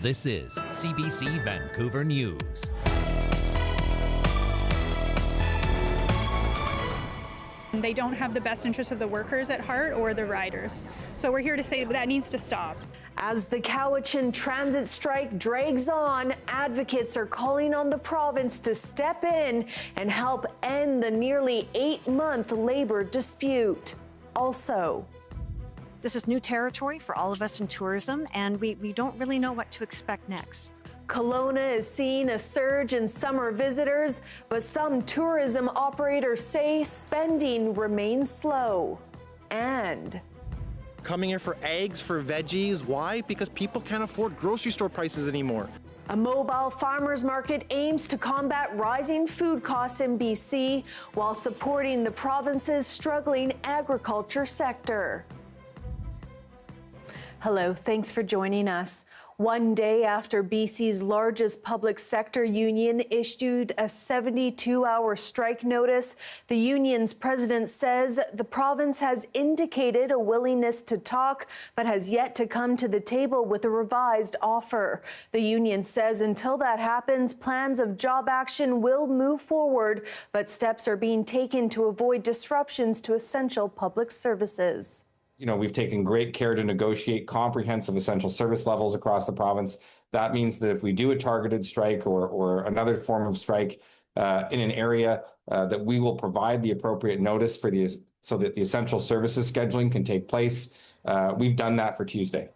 This is CBC Vancouver News. They don't have the best interests of the workers at heart or the riders. So we're here to say that needs to stop. As the Cowichan transit strike drags on, advocates are calling on the province to step in and help end the nearly 8-month labor dispute. Also, this is new territory for all of us in tourism, and we don't really know what to expect next. Kelowna is seeing a surge in summer visitors, but some tourism operators say spending remains slow. And coming here for eggs, for veggies. Why? Because people can't afford grocery store prices anymore. A mobile farmers market aims to combat rising food costs in BC while supporting the province's struggling agriculture sector. Hello, thanks for joining us. One day after BC's largest public sector union issued a 72-hour strike notice, the union's president says the province has indicated a willingness to talk, but has yet to come to the table with a revised offer. The union says until that happens, plans of job action will move forward, but steps are being taken to avoid disruptions to essential public services. We've taken great care to negotiate comprehensive essential service levels across the province. That means that if we do a targeted strike or another form of strike in an area, that we will provide the appropriate notice so that the essential services scheduling can take place. We've done that for Tuesday.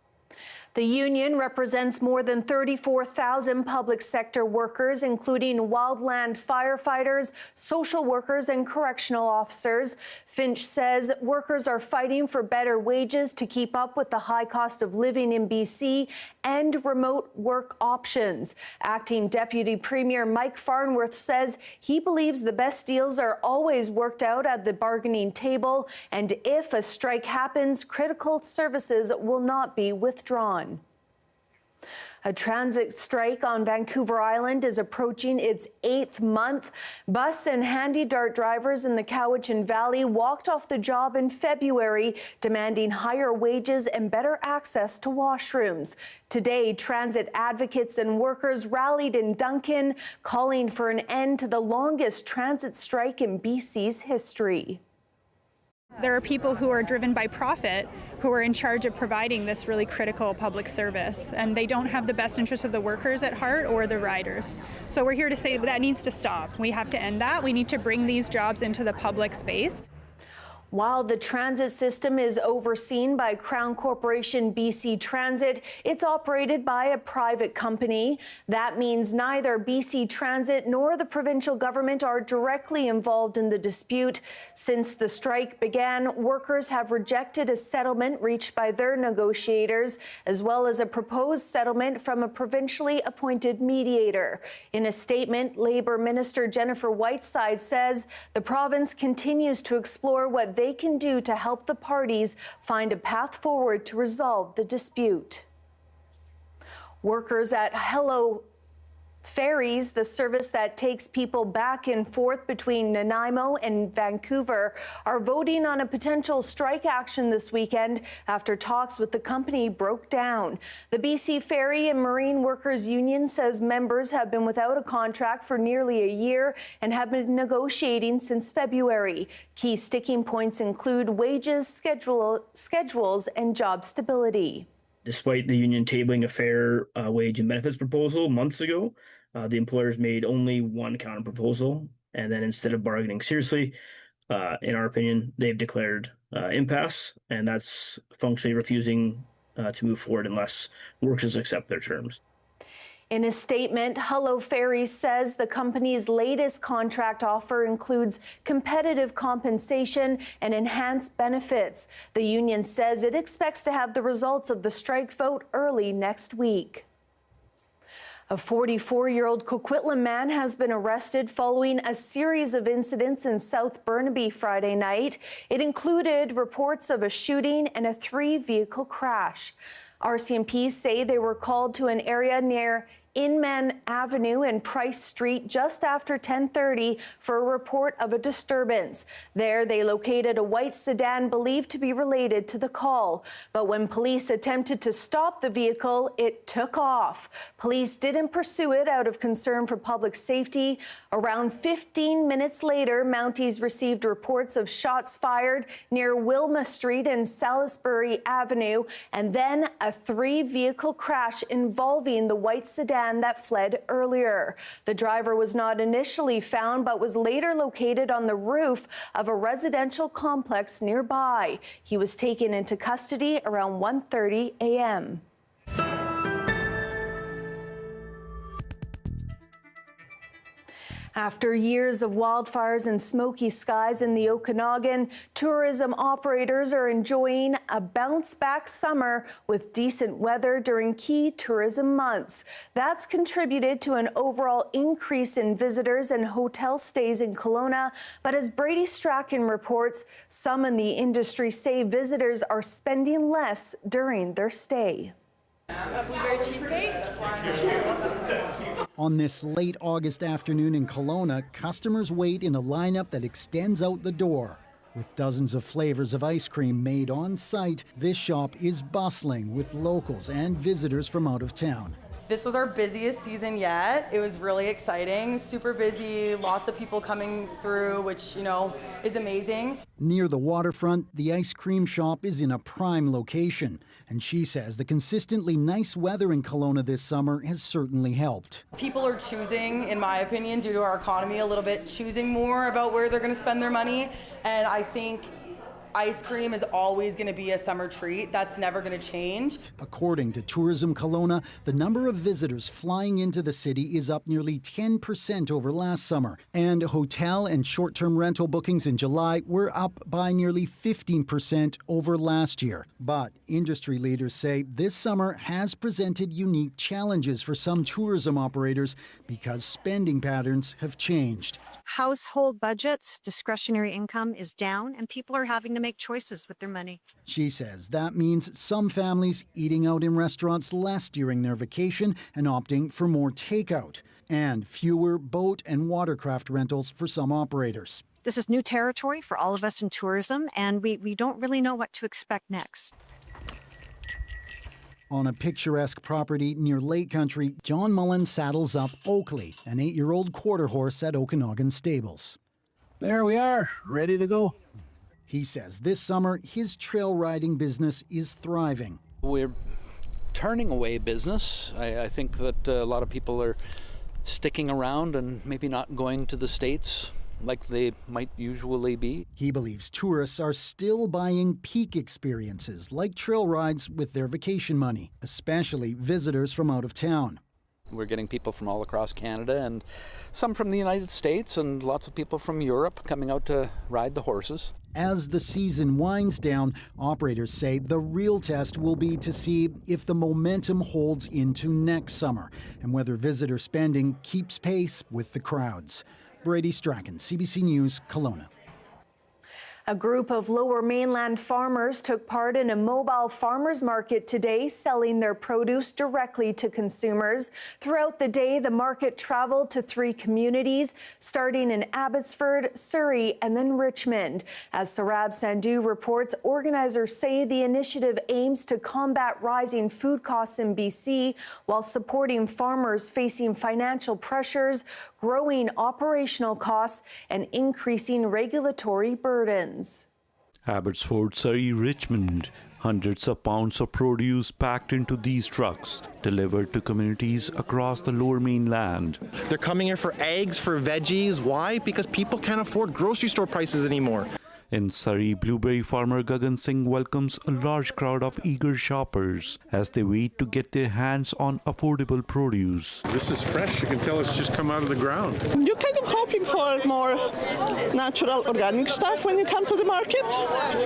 The union represents more than 34,000 public sector workers, including wildland firefighters, social workers, and correctional officers. Finch says workers are fighting for better wages to keep up with the high cost of living in BC and remote work options. Acting Deputy Premier Mike Farnworth says he believes the best deals are always worked out at the bargaining table, and if a strike happens, critical services will not be withdrawn. A transit strike on Vancouver Island is approaching its 8th month. Bus and handy-dart drivers in the Cowichan Valley walked off the job in February, demanding higher wages and better access to washrooms. Today, transit advocates and workers rallied in Duncan, calling for an end to the longest transit strike in BC's history. There are people who are driven by profit who are in charge of providing this really critical public service, and they don't have the best interests of the workers at heart or the riders. So we're here to say that needs to stop. We have to end that. We need to bring these jobs into the public space. While the transit system is overseen by Crown Corporation BC Transit, it's operated by a private company. That means neither BC Transit nor the provincial government are directly involved in the dispute. Since the strike began, workers have rejected a settlement reached by their negotiators, as well as a proposed settlement from a provincially appointed mediator. In a statement, Labour Minister Jennifer Whiteside says the province continues to explore what they can do to help the parties find a path forward to resolve the dispute. Workers at Ferries, the service that takes people back and forth between Nanaimo and Vancouver, are voting on a potential strike action this weekend after talks with the company broke down. The BC Ferry and Marine Workers Union says members have been without a contract for nearly a year and have been negotiating since February. Key sticking points include wages, schedules, and job stability. Despite the union tabling a fair wage and benefits proposal months ago, the employers made only one counter proposal, and then instead of bargaining seriously, in our opinion, they've declared impasse, and that's functionally refusing to move forward unless workers accept their terms. In a statement, Hello Ferry says the company's latest contract offer includes competitive compensation and enhanced benefits. The union says it expects to have the results of the strike vote early next week. A 44-year-old Coquitlam man has been arrested following a series of incidents in South Burnaby Friday night. It included reports of a shooting and a 3-vehicle crash. RCMP say they were called to an area near Inman Avenue and Price Street just after 10:30 for a report of a disturbance. There, they located a white sedan believed to be related to the call. But when police attempted to stop the vehicle, it took off. Police didn't pursue it out of concern for public safety. Around 15 minutes later, Mounties received reports of shots fired near Wilma Street and Salisbury Avenue, and then a 3-vehicle crash involving the white sedan that fled earlier. The driver was not initially found, but was later located on the roof of a residential complex nearby. He was taken into custody around 1:30 a.m. After years of wildfires and smoky skies in the Okanagan, tourism operators are enjoying a bounce-back summer with decent weather during key tourism months. That's contributed to an overall increase in visitors and hotel stays in Kelowna. But as Brady Strachan reports, some in the industry say visitors are spending less during their stay. A blueberry cheesecake? On this late August afternoon in Kelowna, customers wait in a lineup that extends out the door. With dozens of flavors of ice cream made on site, this shop is bustling with locals and visitors from out of town. This was our busiest season yet. It was really exciting, super busy, lots of people coming through, which, is amazing. Near the waterfront, the ice cream shop is in a prime location. And she says the consistently nice weather in Kelowna this summer has certainly helped. People are choosing, in my opinion, due to our economy a little bit, choosing more about where they're going to spend their money. And I think ice cream is always going to be a summer treat. That's never going to change. According to Tourism Kelowna, the number of visitors flying into the city is up nearly 10% over last summer. And hotel and short-term rental bookings in July were up by nearly 15% over last year. But industry leaders say this summer has presented unique challenges for some tourism operators because spending patterns have changed. Household budgets, discretionary income is down, and people are having to make choices with their money. She says that means some families eating out in restaurants less during their vacation and opting for more takeout, and fewer boat and watercraft rentals for some operators. This is new territory for all of us in tourism, and we don't really know what to expect next. On a picturesque property near Lake Country, John Mullen saddles up Oakley, an 8-year-old quarter horse at Okanagan Stables. There we are, ready to go. He says this summer his trail riding business is thriving. We're turning away business. I think that a lot of people are sticking around and maybe not going to the States like they might usually be. He believes tourists are still buying peak experiences like trail rides with their vacation money, especially visitors from out of town. We're getting people from all across Canada and some from the United States and lots of people from Europe coming out to ride the horses. As the season winds down, operators say the real test will be to see if the momentum holds into next summer and whether visitor spending keeps pace with the crowds. Brady Strachan, CBC News, Kelowna. A group of Lower Mainland farmers took part in a mobile farmers market today, selling their produce directly to consumers. Throughout the day, the market traveled to 3 communities, starting in Abbotsford, Surrey, and then Richmond. As Sarab Sandhu reports, organizers say the initiative aims to combat rising food costs in BC while supporting farmers facing financial pressures, growing operational costs, and increasing regulatory burdens. Abbotsford, Surrey, Richmond. Hundreds of pounds of produce packed into these trucks, delivered to communities across the Lower Mainland. They're coming here for eggs, for veggies. Why? Because people can't afford grocery store prices anymore. In Surrey, blueberry farmer Gagan Singh welcomes a large crowd of eager shoppers as they wait to get their hands on affordable produce. This is fresh. You can tell it's just come out of the ground. You're kind of hoping for more natural, organic stuff when you come to the market,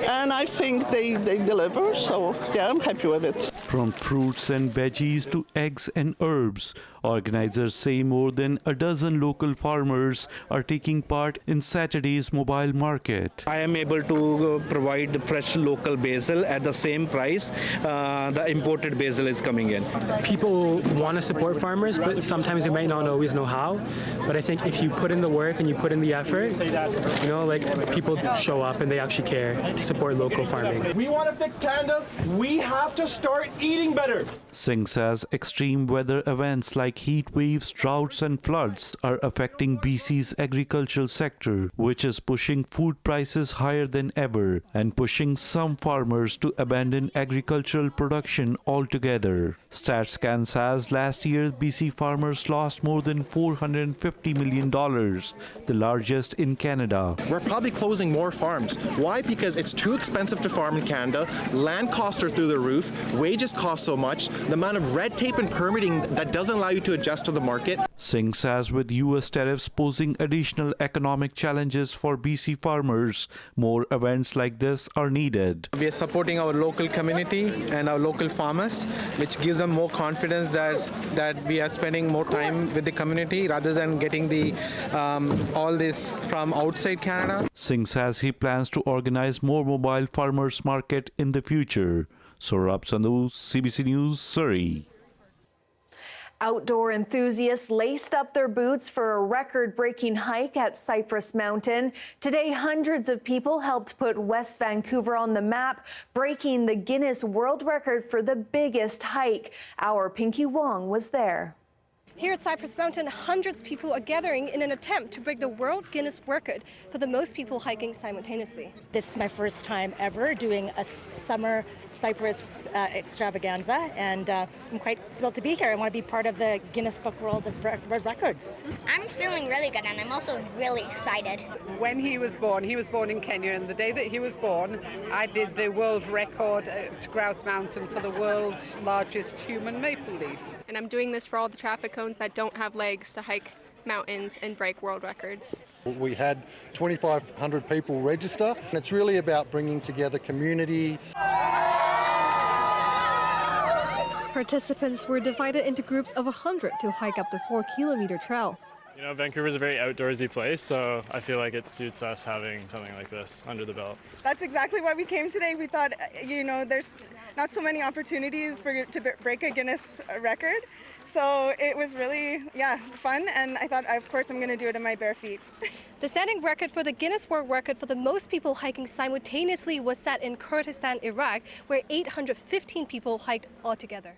and I think they deliver, so yeah, I'm happy with it. From fruits and veggies to eggs and herbs, organizers say more than a dozen local farmers are taking part in Saturday's mobile market. I am am able to provide fresh local basil at the same price the imported basil is coming in. People want to support farmers, but sometimes they might not always know how. But I think if you put in the work and you put in the effort, you know, like people show up and they actually care to support local farming. We want to fix Canada. We have to start eating better. Singh says extreme weather events like heat waves, droughts and floods are affecting BC's agricultural sector, which is pushing food prices higher than ever and pushing some farmers to abandon agricultural production altogether. StatsCan says last year BC farmers lost more than $450 million, the largest in Canada. We're probably closing more farms. Why? Because it's too expensive to farm in Canada, land costs are through the roof, wages cost so much, the amount of red tape and permitting that doesn't allow you to adjust to the market. Singh says with US tariffs posing additional economic challenges for BC farmers, more events like this are needed. We are supporting our local community and our local farmers, which gives them more confidence that we are spending more time with the community rather than getting the all this from outside Canada. Singh says he plans to organize more mobile farmers market in the future. Saurabh Sandhu, CBC News, Surrey. Outdoor enthusiasts laced up their boots for a record-breaking hike at Cypress Mountain. Today, hundreds of people helped put West Vancouver on the map, breaking the Guinness World Record for the biggest hike. Our Pinky Wong was there. Here at Cypress Mountain, hundreds of people are gathering in an attempt to break the World Guinness record for the most people hiking simultaneously. This is my first time ever doing a summer Cypress extravaganza, and I'm quite thrilled to be here. I want to be part of the Guinness Book World of Records. I'm feeling really good, and I'm also really excited. When he was born in Kenya, and the day that he was born, I did the world record at Grouse Mountain for the world's largest human maple leaf. And I'm doing this for all the traffic cones that don't have legs to hike mountains and break world records. We had 2,500 people register, and it's really about bringing together community. Participants were divided into groups of 100 to hike up the 4-kilometer trail. You know, Vancouver's a very outdoorsy place, so I feel like it suits us having something like this under the belt. That's exactly why we came today. We thought, you know, there's not so many opportunities to break a Guinness record. So it was really, fun, and I thought, of course, I'm going to do it in my bare feet. The standing record for the Guinness World Record for the most people hiking simultaneously was set in Kurdistan, Iraq, where 815 people hiked altogether.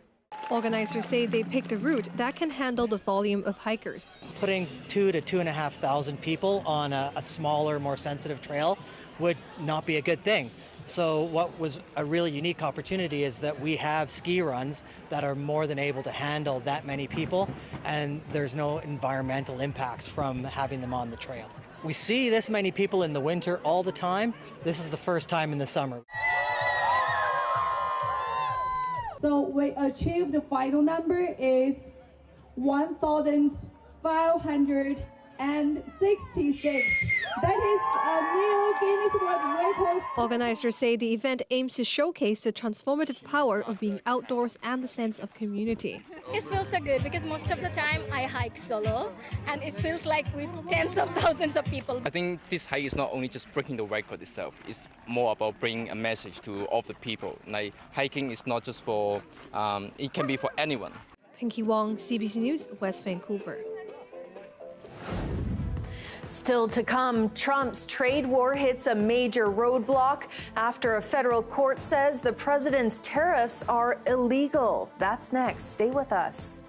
Organizers say they picked a route that can handle the volume of hikers. Putting 2,000 to 2,500 people on a smaller, more sensitive trail would not be a good thing. So what was a really unique opportunity is that we have ski runs that are more than able to handle that many people, and there's no environmental impacts from having them on the trail. We see this many people in the winter all the time. This is the first time in the summer. So we achieved the final number is 1,566. That is a new Guinness World Record. Organizers say the event aims to showcase the transformative power of being outdoors and the sense of community. It feels so good because most of the time I hike solo, and it feels like with tens of thousands of people. I think this hike is not only just breaking the record itself, it's more about bringing a message to all the people. Like, hiking is not just for, it can be for anyone. Pinky Wong, CBC News, West Vancouver. Still to come, Trump's trade war hits a major roadblock after a federal court says the president's tariffs are illegal. That's next. Stay with us.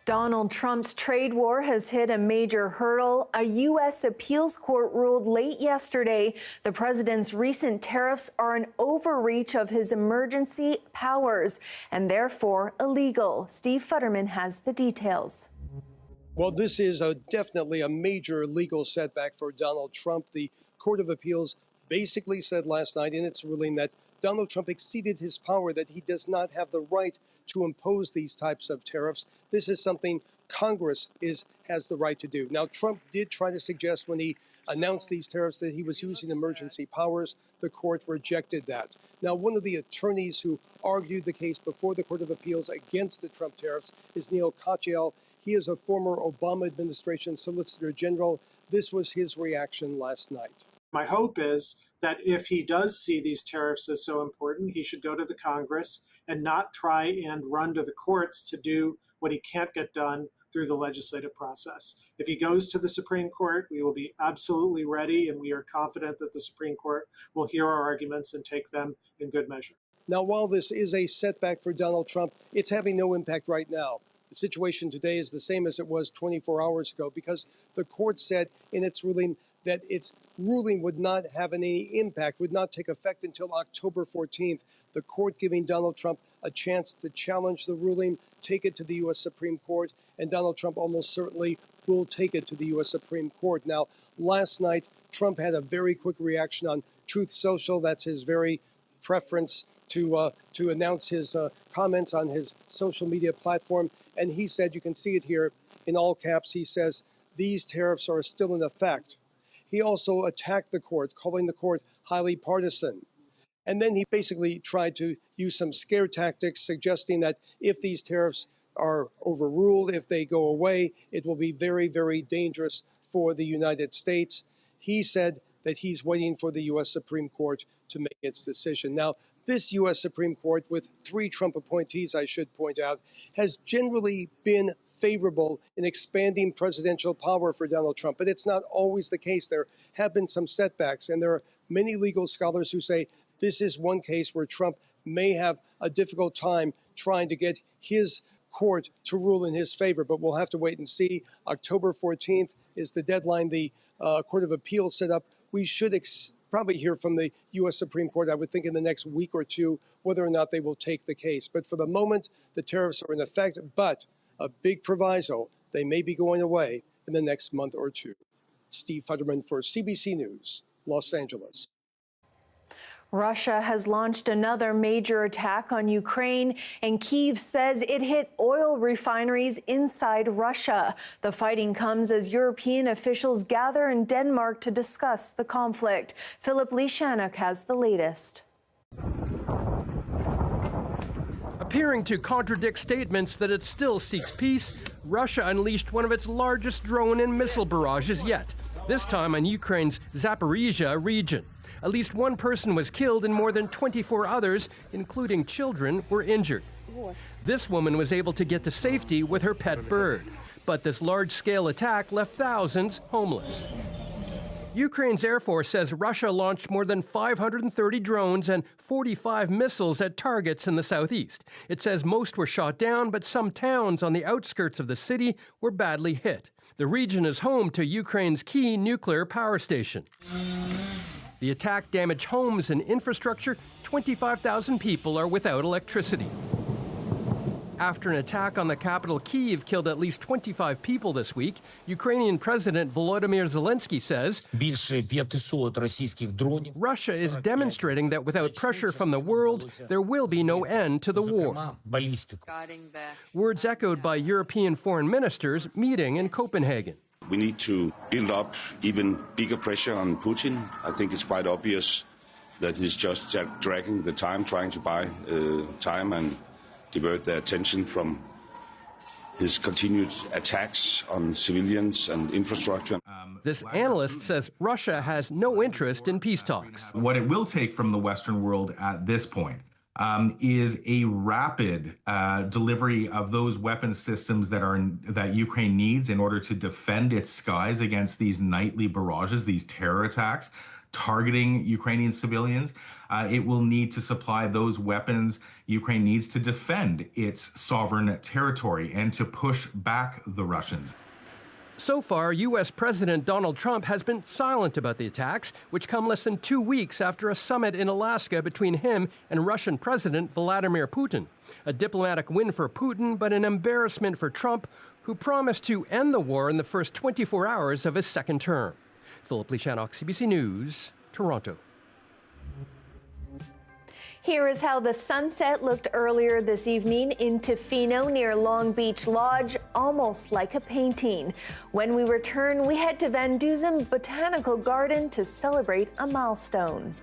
Donald Trump's trade war has hit a major hurdle. A U.S. appeals court ruled late yesterday the president's recent tariffs are an overreach of his emergency powers and therefore illegal. Steve Futterman has the details. Well, this is definitely a major legal setback for Donald Trump. The Court of Appeals basically said last night in its ruling that Donald Trump exceeded his power, that he does not have the right to impose these types of tariffs. This is something Congress has the right to do. Now, Trump did try to suggest when he announced these tariffs that he was using emergency powers. The court rejected that. Now, one of the attorneys who argued the case before the Court of Appeals against the Trump tariffs is Neil Katyal. He is a former Obama administration Solicitor General. This was his reaction last night. My hope is that if he does see these tariffs as so important, he should go to the Congress and not try and run to the courts to do what he can't get done through the legislative process. If he goes to the Supreme Court, we will be absolutely ready, and we are confident that the Supreme Court will hear our arguments and take them in good measure. Now, while this is a setback for Donald Trump, it's having no impact right now. The situation today is the same as it was 24 hours ago because the court said in its ruling that its ruling would not have any impact, would not take effect until October 14th. The court giving Donald Trump a chance to challenge the ruling, take it to the U.S. Supreme Court, and Donald Trump almost certainly will take it to the U.S. Supreme Court. Now, last night, Trump had a very quick reaction on Truth Social. That's his very preference to announce his comments on his social media platform. And he said, you can see it here in all caps, he says, these tariffs are still in effect. He also attacked the court, calling the court highly partisan. And then he basically tried to use some scare tactics, suggesting that if these tariffs are overruled, if they go away, it will be very, very dangerous for the United States. He said that he's waiting for the U.S. Supreme Court to make its decision. Now, this U.S. Supreme Court, with 3 Trump appointees, I should point out, has generally been favorable in expanding presidential power for Donald Trump. But it's not always the case. There have been some setbacks, and there are many legal scholars who say this is one case where Trump may have a difficult time trying to get his court to rule in his favor. But we'll have to wait and see. October 14th is the deadline the Court of Appeals set up. We should probably hear from the U.S. Supreme Court, I would think, in the next week or two, whether or not they will take the case. But for the moment, the tariffs are in effect, but a big proviso, they may be going away in the next month or two. Steve Futterman for CBC News, Los Angeles. Russia has launched another major attack on Ukraine, and Kyiv says it hit oil refineries inside Russia. The fighting comes as European officials gather in Denmark to discuss the conflict. Philip Lishanuk has the latest. Appearing to contradict statements that it still seeks peace, Russia unleashed one of its largest drone and missile barrages yet, this time on Ukraine's Zaporizhia region. At least one person was killed and more than 24 others, including children, were injured. This woman was able to get to safety with her pet bird, but this large-scale attack left thousands homeless. Ukraine's Air Force says Russia launched more than 530 drones and 45 missiles at targets in the southeast. It says most were shot down, but some towns on the outskirts of the city were badly hit. The region is home to Ukraine's key nuclear power station. The attack damaged homes and infrastructure. 25,000 people are without electricity. After an attack on the capital, Kyiv killed at least 25 people this week, Ukrainian President Volodymyr Zelensky says Russia is demonstrating that without pressure from the world, there will be no end to the war. Words echoed by European foreign ministers meeting in Copenhagen. We need to build up even bigger pressure on Putin. I think it's quite obvious that he's just dragging the time, trying to buy time and divert their attention from his continued attacks on civilians and infrastructure. This analyst says Russia has no interest in peace talks. What it will take from the Western world at this point is a rapid delivery of those weapon systems that Ukraine needs in order to defend its skies against these nightly barrages, these terror attacks, targeting Ukrainian civilians. It will need to supply those weapons Ukraine needs to defend its sovereign territory and to push back the Russians. So far, U.S. President Donald Trump has been silent about the attacks, which come less than 2 weeks after a summit in Alaska between him and Russian President Vladimir Putin. A diplomatic win for Putin, but an embarrassment for Trump, who promised to end the war in the first 24 hours of his second term. Philip Lishanok, CBC News, Toronto. Here is how the sunset looked earlier this evening in Tofino near Long Beach Lodge, almost like a painting. When we return, we head to VanDusen Botanical Garden to celebrate a milestone.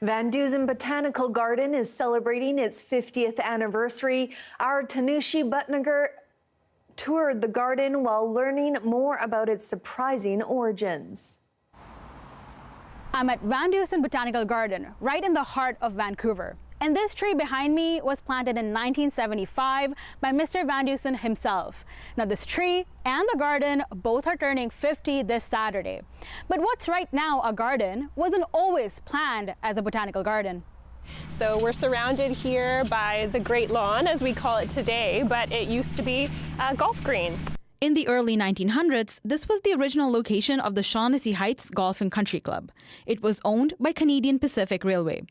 VanDusen Botanical Garden is celebrating its 50th anniversary. Our Tanushi Butnagar toured the garden while learning more about its surprising origins. I'm at VanDusen Botanical Garden, right in the heart of Vancouver. And this tree behind me was planted in 1975 by Mr. VanDusen himself. Now this tree and the garden both are turning 50 this Saturday. But what's right now a garden wasn't always planned as a botanical garden. So we're surrounded here by the Great Lawn, as we call it today, but it used to be golf greens. In the early 1900s, this was the original location of the Shaughnessy Heights Golf and Country Club. It was owned by Canadian Pacific Railway.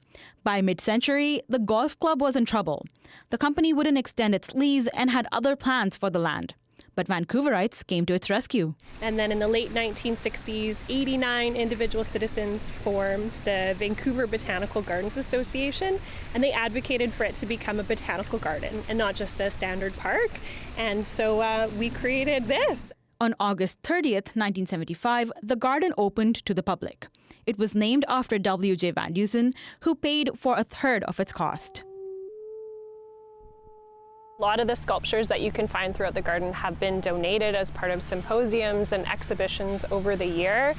By mid-century, the golf club was in trouble. The company wouldn't extend its lease and had other plans for the land. But Vancouverites came to its rescue. And then in the late 1960s, 89 individual citizens formed the Vancouver Botanical Gardens Association, and they advocated for it to become a botanical garden and not just a standard park. And so we created this. On August 30th, 1975, the garden opened to the public. It was named after W.J. VanDusen, who paid for a third of its cost. A lot of the sculptures that you can find throughout the garden have been donated as part of symposiums and exhibitions over the year.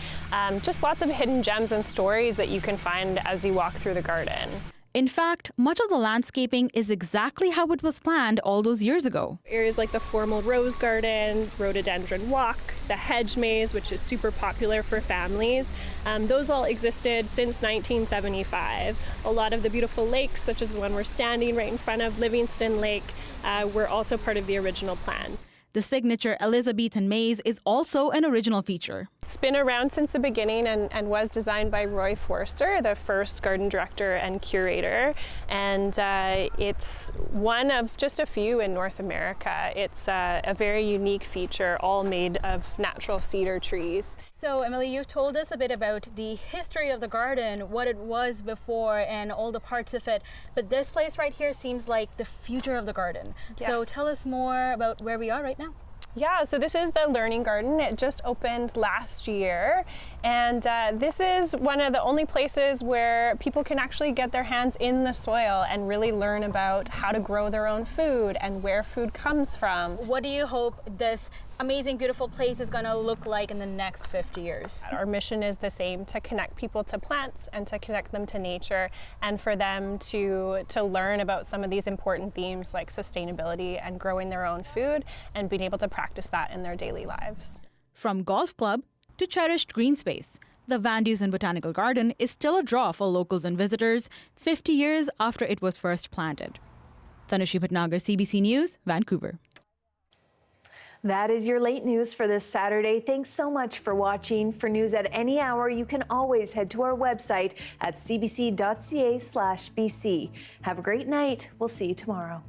Just lots of hidden gems and stories that you can find as you walk through the garden. In fact, much of the landscaping is exactly how it was planned all those years ago. Areas like the formal rose garden, rhododendron walk, the hedge maze, which is super popular for families, those all existed since 1975. A lot of the beautiful lakes, such as the one we're standing right in front of, Livingston Lake, were also part of the original plans. The signature Elizabethan maze is also an original feature. It's been around since the beginning and was designed by Roy Forster, the first garden director and curator. And it's one of just a few in North America. It's a very unique feature, all made of natural cedar trees. So, Emily, you've told us a bit about the history of the garden, what it was before, and all the parts of it. But this place right here seems like the future of the garden. Yes. So tell us more about where we are right now. Yeah, so this is the Learning Garden. It just opened last year, and this is one of the only places where people can actually get their hands in the soil and really learn about how to grow their own food and where food comes from. What do you hope this amazing, beautiful place is going to look like in the next 50 years? Our mission is the same, to connect people to plants and to connect them to nature, and for them to learn about some of these important themes like sustainability and growing their own food and being able to practice that in their daily lives. From golf club to cherished green space, the VanDusen Botanical Garden is still a draw for locals and visitors 50 years after it was first planted. Tanushri Bhatnagar, CBC News, Vancouver. That is your late news for this Saturday. Thanks so much for watching. For news at any hour, you can always head to our website at cbc.ca/bc. Have a great night. We'll see you tomorrow.